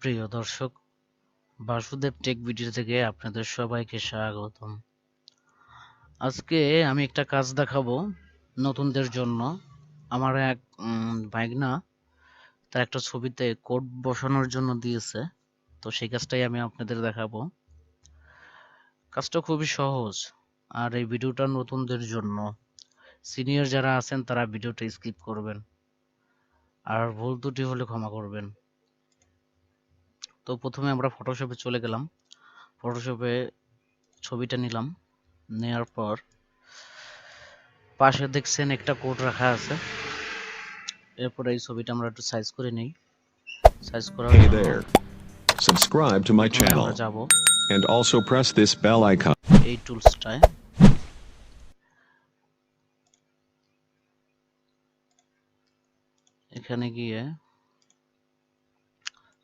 প্রিয় দর্শক, Basudeb take video থেকে আপনাদের সবাইকে স্বাগতম। আজকে আমি একটা কাজ দেখাবো নতুনদের জন্য। আমার এক ভাইগনা তার একটা ছবিতে কোড বসানোর জন্য দিয়েছে, তো সেই কাজটাই আমি আপনাদের দেখাবো। কাজটা খুবই সহজ, আর এই ভিডিওটা নতুনদের জন্য। সিনিয়র যারা আছেন তারা ভিডিওটা স্কিপ করবেন, আর ভুল ত্রুটি হলে ক্ষমা করবেন। তো প্রথমে আমরা ফটোশপে চলে গেলাম। ফটোশপে ছবিটা নিলাম, নেওয়ার পর পাশে দেখছেন একটা কোড রাখা আছে। এরপর এই ছবিটা আমরা একটু সাইজ করে নেই। সাইজ করার Hey জন্য there. Subscribe to my প্রথমে আমরা channel যাব and also press this bell icon. এই টুলসটায়। এখানে গিয়ে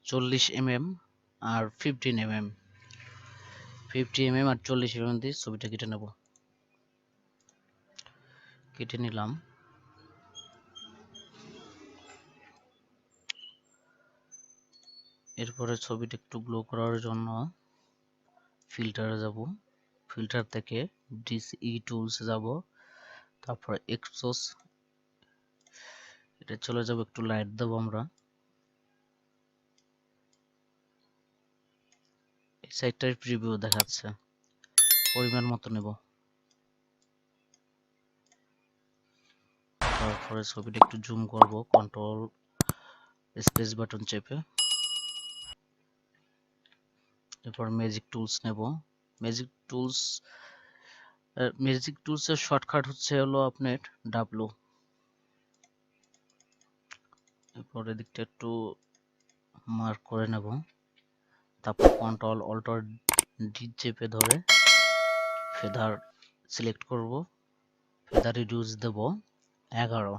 40 mm আর 15 mm, 50 mm আর 40 mm দিয়ে ছবিটা কেটে নেব। কেটে নিলাম। এরপরে ছবিটা একটু গ্লো করার জন্য ফিল্টারে যাব। ফিল্টার থেকে ডিসই টুলস যাব, তারপর এক্সপোজ, এটা চলে যাব, একটু লাইট দেবো আমরা। এই সাইডটার প্রিভিউ দেখাচ্ছে, পরিমাণ মতো নেব। তারপরে ছবিটা একটু জুম করব, কন্ট্রোল স্পেস বাটন চেপে। এরপর ম্যাজিক টুলস নেব। ম্যাজিক টুলসের শর্টকাট হলো আপনার ডাব্লু। এরপর এদিকটা একটু মার্ক করে নেব। তারপর কন্ট্রোল অল্টার ডি চেপে ধরে ফেদার সিলেক্ট করব। ফেদার রিডিউস দেব 11।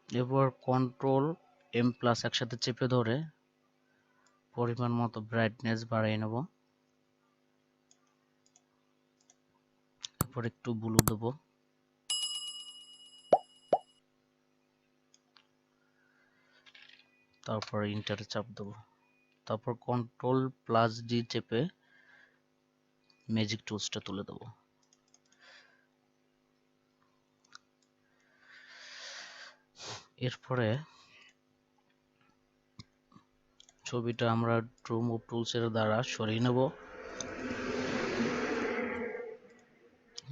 এরপর কন্ট্রোল এম প্লাস একসাথে চেপে ধরে পরিমাণ মতো ব্রাইটনেস বাড়িয়ে নেব। এরপর একটু ব্লু দেব। তারপর ইন্টারে চাপ দেব। তারপর কন্ট্রোল প্লাস ডি চেপে ম্যাজিক টুলসটা তুলে দেব। এরপরে ছবিটা আমরা ট্রু মুভ টুলসের দ্বারা সরিয়ে নেব।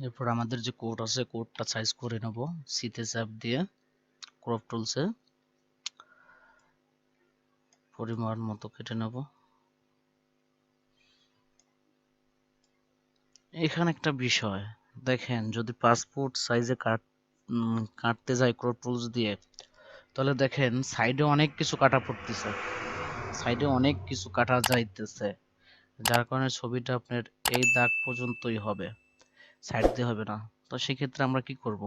এরপর আমাদের যে কোড আছে, কোডটা সাইজ করে নেব সিতে চাপ দিয়ে ক্রপ টুলসে পরিমাণ মতো কেটে নেব। এখানে একটা বিষয় দেখেন, যদি পাসপোর্ট সাইজে কাটতে যায় ক্রপ টুলস দিয়ে, তাহলে দেখেন সাইডে অনেক কিছু কাটা পড়তেছে, সাইডে অনেক কিছু কাটা যাইতেছে, যার কারণে ছবিটা আপনার এই দাগ পর্যন্তই হবে, সাইড দিয়ে হবে না। তো সেক্ষেত্রে আমরা কি করব?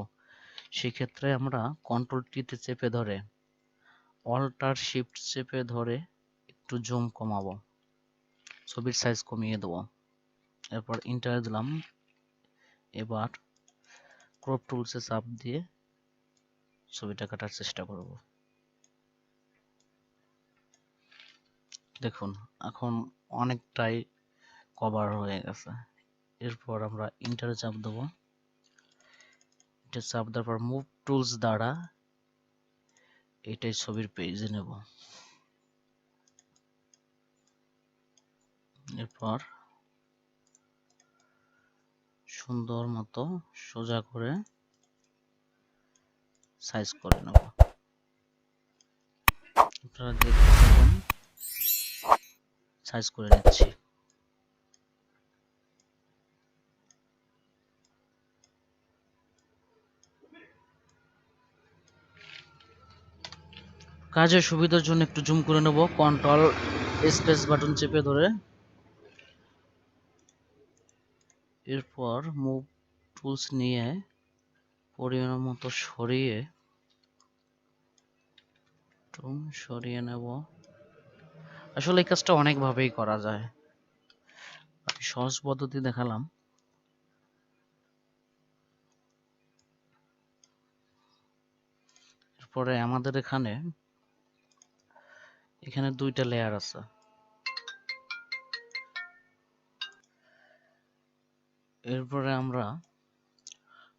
সেক্ষেত্রে আমরা কন্ট্রোল টিতে চেপে ধরে অল্টার শিফট চেপে ধরে একটু জুম কমাবো, ছবির সাইজ কমিয়ে দেবো। এরপর ইন্টার দিলাম। এবার ক্রপ টুলসে চাপ দিয়ে ছবিটা কাটার চেষ্টা করব। দেখুন এখন অনেকটাই কভার হয়ে গেছে। এরপর আমরা ইন্টারে চাপ দেবো। এটা চাপ দেওয়ার পর মুভ টুলস দ্বারা এটাই ছবির পেজে নেব। এরপর সুন্দর মতো সোজা করে সাইজ করে নেব। আপনারা দেখতে পাবেন সাইজ করে নিচ্ছি। কাজের সুবিধার জন্য একটু জুম করে নেব, কন্ট্রোল স্পেস বাটন চেপে ধরে। এরপর মুভ টুলস নিয়ে পরিমাণ মতো সরিয়ে নেব। আসলে এই কাজটা অনেক ভাবেই করা যায়, আমি সহজ পদ্ধতি দেখালাম। এরপরে আমাদের এখানে এখানে 2টা লেয়ার আছে। এরপরে আমরা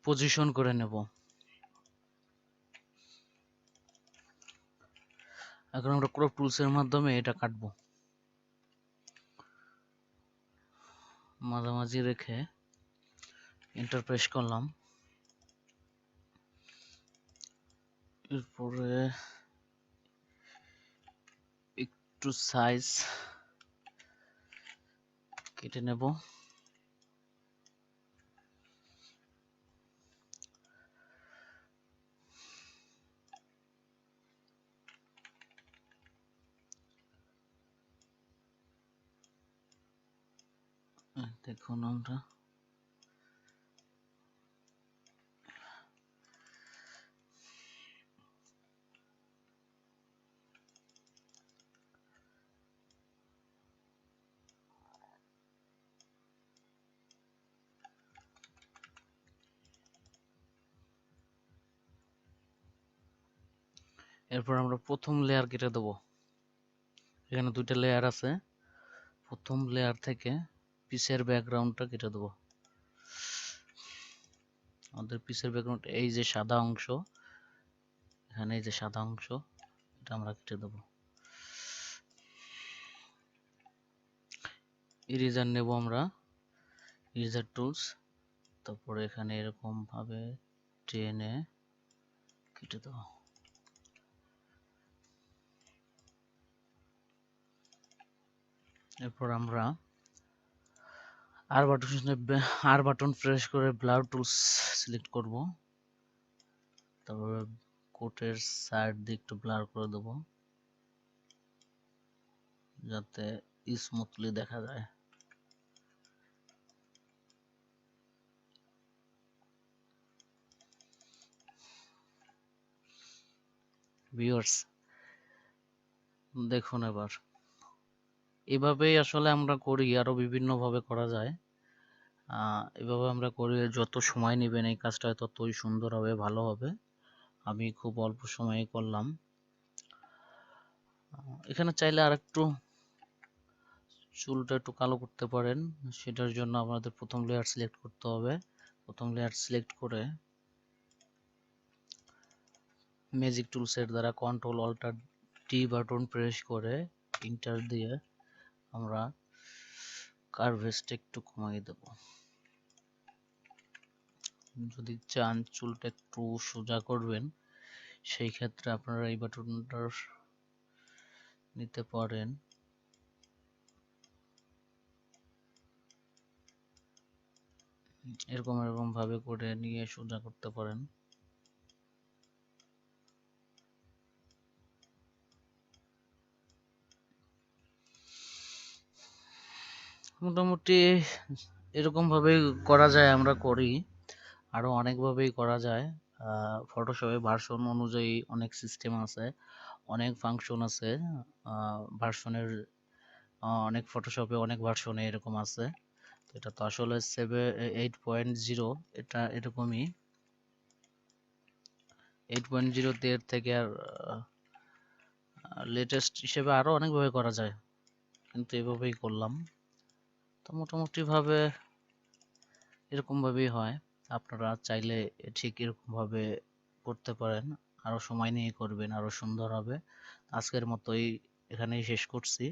পজিশন করে নেব। এখন আমরা ক্রপ টুলসের মাধ্যমে এটা কাটবো। মাঝামাঝি রেখে এন্টার প্রেস করলাম। এরপরে একটু সাইজ কেটে নেব। দেখুন আমরা এরপর আমরা প্রথম লেয়ার কেটে দেবো। এখানে 2টা লেয়ার আছে। প্রথম লেয়ার থেকে পিসের ব্যাকগ্রাউন্ডটা কেটে দেবো। আমাদের পিসের ব্যাকগ্রাউন্ড এই যে সাদা অংশ, এখানে এই যে সাদা অংশ, এটা আমরা কেটে দেবো। ইরেজার নেব আমরা, ইরেজার টুলস, তারপরে এখানে এরকম ভাবে টেনে কেটে দেবো। এরপর আমরা আর বাটন প্রেস করে ব্লার টুলস সিলেক্ট করব। তারপরে কোটের সাইড দিয়ে একটু ব্লার করে দেব যাতে স্মুথলি দেখা যায়। ভিউয়ার্স দেখুন এবার এভাবেই আসলে আমরা করি, আরো বিভিন্ন ভাবে করা যায়। এভাবে আমরা করি, যত সময় নেবেন এই কাজটা ততই সুন্দর হবে, ভালো হবে। আমি খুব অল্প সময়ে করলাম। এখানে চাইলে আরেকটু চুলটা একটু কালো করতে পারেন, সেটার জন্য আমাদের প্রথম লেয়ার সিলেক্ট করতে হবে। প্রথম লেয়ার সিলেক্ট করে ম্যাজিক টুলসের দ্বারা কন্ট্রোল অল্টার টি বাটন প্রেস করে এন্টার দিয়ে আমরা কার্ভেজটা একটু কমিয়ে দেব। যদি চান চুলটা একটু সোজা করবেন, সেই ক্ষেত্রে আপনারা এই বাটনটা নিতে পারেন। এরকম এরকম ভাবে করে নিয়ে সোজা করতে পারেন। মোটামুটি এরকম ভাবেই করা যায়, আমরা করি, আরো অনেক ভাবেই করা যায়। ফটোশপে ভার্সন অনুযায়ী অনেক সিস্টেম আছে, অনেক ফাংশন আছে। ভার্সনের অনেক ফটোশপে অনেক ভার্সনে এরকম আছে। তো এটা তো আসলে 8.0, এটা এরকমই। 8.0 এর থেকে আর লেটেস্ট হিসেবে আরো অনেকভাবে করা যায়, কিন্তু এভাবেই করলাম। তো মোটামুটি ভাবে এরকম ভাবেই হয়। আপনারা চাইলে ঠিক এরকম ভাবে করতে পারেন, আরো সময় নিয়ে করবেন, আরো সুন্দর হবে। আজকের মতোই এখানেই শেষ করছি।